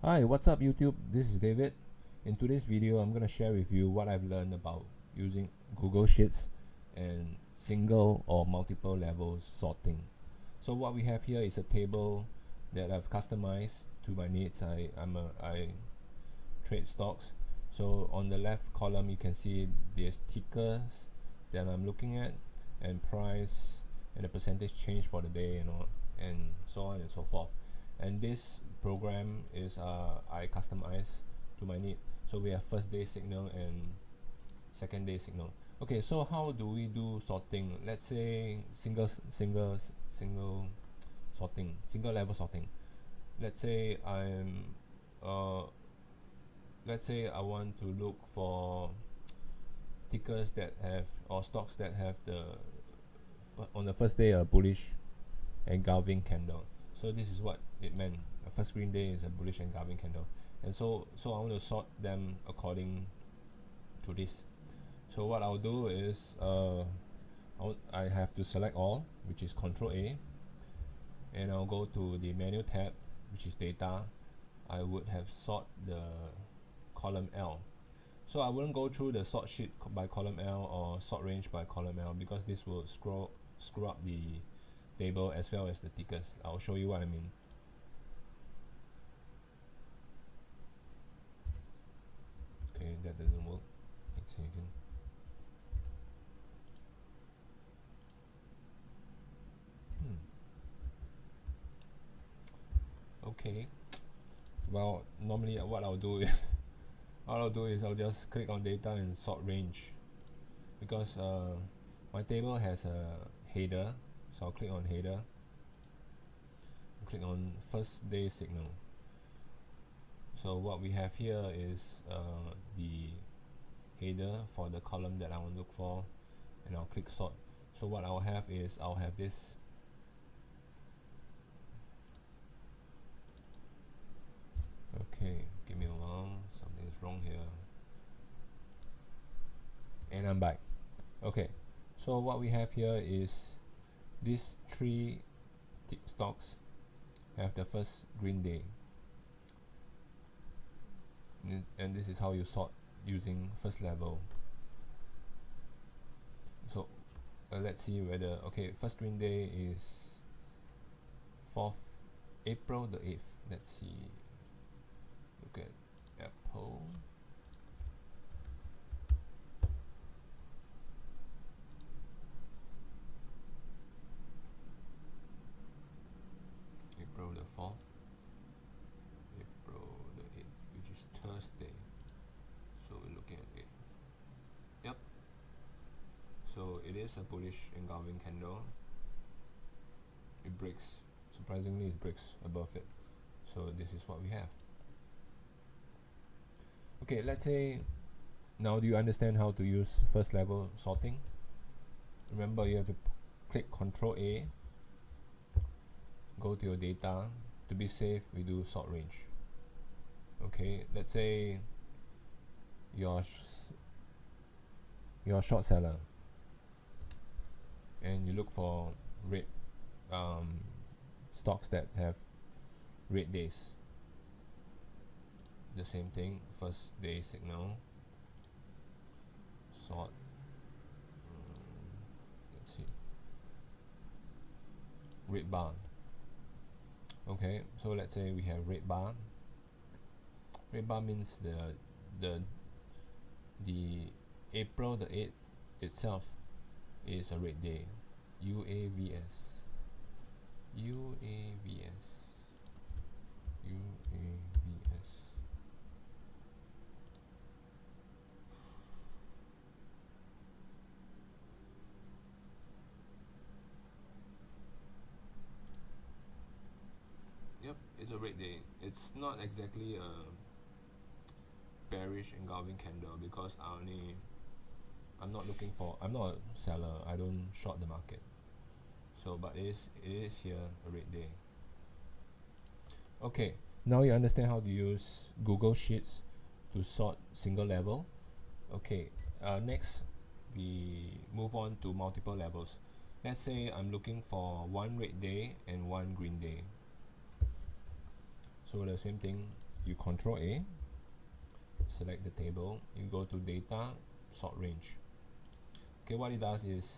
Hi, what's up YouTube? This is David. In today's video, I'm going to share with you what I've learned about using Google Sheets and single or multiple level sorting. So what we have here is a table that I've customized to my needs. I trade stocks. So on the left column, you can see there's tickers that I'm looking at, and price, and the percentage change for the day, and so on and so forth. And this program is I customize to my need. So we have first day signal and second day signal. Okay, so how do we do sorting? Let's say single sorting, single level sorting. Let's say uh let's say I want to look for tickers that have, or stocks that have on the first day a bullish engulfing candle. So this is what it meant. The first green day is a bullish engulfing candle, and so I want to sort them according to this. So what I'll do is I have to select all, which is Control A, and I'll go to the menu tab, which is data. I would have sort the column L. So I wouldn't go through the sort sheet by column L or sort range by column L, because this will screw up the table as well as the tickers. I'll show you what I mean. Okay, that doesn't work. Let's see again. Okay. Well, normally what I'll do is I'll just click on data and sort range, because my table has a header. So I'll click on header, click on first day signal. So what we have here is the header for the column that I want to look for, and I'll click sort. So what I'll have is I'll have this. Okay, give me a while, something is wrong here, and I'm back. Okay, so what we have here is these three stocks have the first green day, and this is how you sort using first level. So let's see whether, okay, first green day is 4th April the 8th. Let's see, look at Apple. April the 4th, April the 8th, which is Thursday. So we're looking at it. Yep. So it is a bullish engulfing candle. It breaks, surprisingly it breaks above it. So this is what we have. Okay, let's say now do you understand how to use first level sorting? Remember, you have to click Control A, go to your data. To be safe, we do sort range. Okay, let's say you're a short seller and you look for red stocks that have red days. The same thing, first day signal, sort. Let's see, red bar. Okay, so let's say we have red bar. Red bar means the April the 8th itself is a red day. UAVS. UAVS. UAVS. Yep, it's a red day. It's not exactly a bearish engulfing candle, because I'm not a seller, I don't short the market. So but it is here a red day. Okay, now you understand how to use Google Sheets to sort single level. Okay, next we move on to multiple levels. Let's say I'm looking for one red day and one green day. So the same thing, you Control A, select the table, you go to data, sort range. Okay, what it does is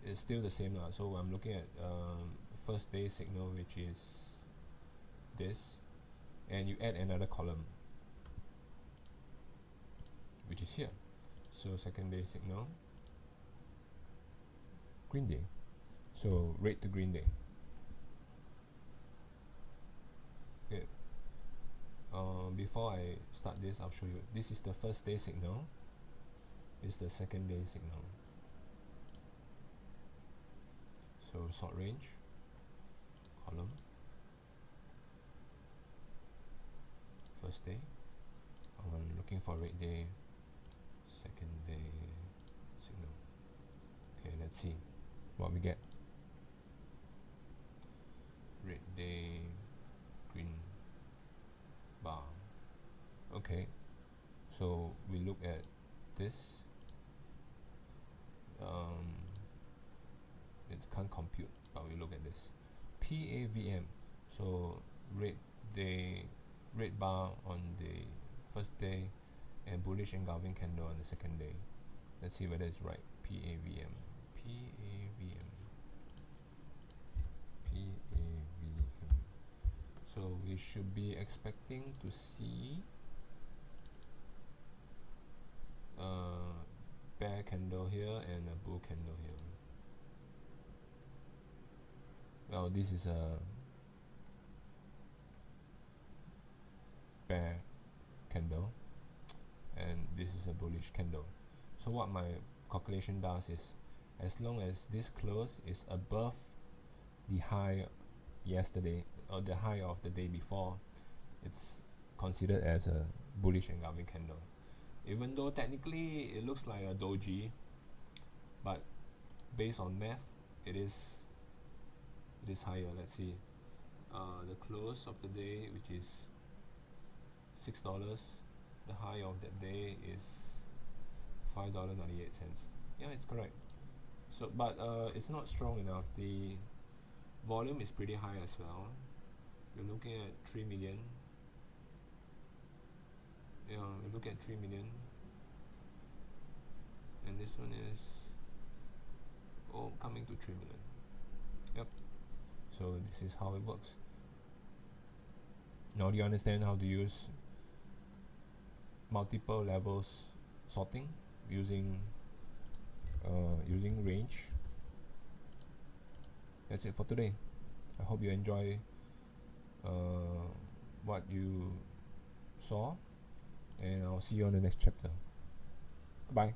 it's still the same lah. So I'm looking at first day signal, which is this, and you add another column, which is here. So second day signal, green day. So red to green day. Okay. Before I start this, I'll show you. This is the first day signal. This is the second day signal. So sort range, column, first day. I'm looking for red day, second day signal. Okay, let's see what we get. Red day, green bar. Okay, so we look at this. It can't compute, but we look at this. PAVM. So red day, red bar on the first day, and bullish engulfing candle on the second day. Let's see whether it's right. PAVM. PAVM. PAVM. So we should be expecting to see a bear candle here and a bull candle here. Well, this is a bear candle and this is a bullish candle. So what my calculation does is, as long as this close is above the high yesterday or the high of the day before, it's considered as a bullish engulfing candle. Even though technically it looks like a doji, but based on math, it is higher. Let's see, the close of the day, which is $6, the high of that day is $5.98. Yeah, it's correct. So but it's not strong enough. The volume is pretty high as well. You're looking at 3 million. Yeah, we look at 3 million, and this one is coming to 3 million. Yep. So this is how it works. Now do you understand how to use multiple levels sorting using range? That's it for today. I hope you enjoy what you saw, and I'll see you on the next chapter. Goodbye.